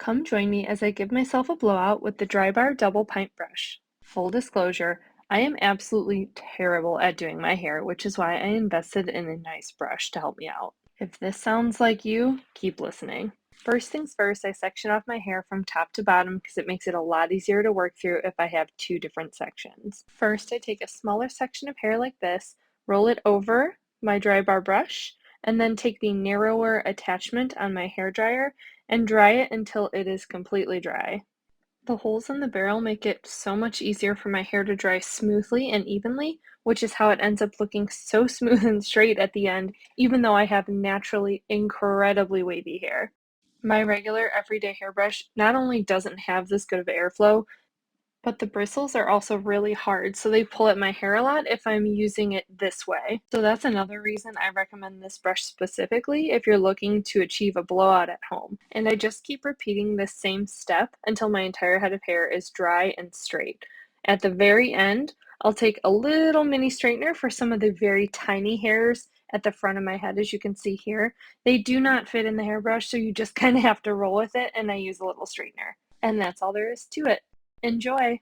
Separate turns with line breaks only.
Come join me as I give myself a blowout with the Drybar double pint brush. Full disclosure, I am absolutely terrible at doing my hair, which is why I invested in a nice brush to help me out. If this sounds like you, keep listening. First things first, I section off my hair from top to bottom because it makes it a lot easier to work through if I have two different sections. First, I take a smaller section of hair like this, roll it over my Drybar brush, and then take the narrower attachment on my hair dryer and dry it until it is completely dry. The holes in the barrel make it so much easier for my hair to dry smoothly and evenly, which is how it ends up looking so smooth and straight at the end, even though I have naturally incredibly wavy hair. My regular everyday hairbrush not only doesn't have this good of airflow, but the bristles are also really hard, so they pull at my hair a lot if I'm using it this way. So that's another reason I recommend this brush specifically if you're looking to achieve a blowout at home. And I just keep repeating this same step until my entire head of hair is dry and straight. At the very end, I'll take a little mini straightener for some of the very tiny hairs at the front of my head, as you can see here. They do not fit in the hairbrush, so you just kind of have to roll with it, and I use a little straightener. And that's all there is to it. Enjoy!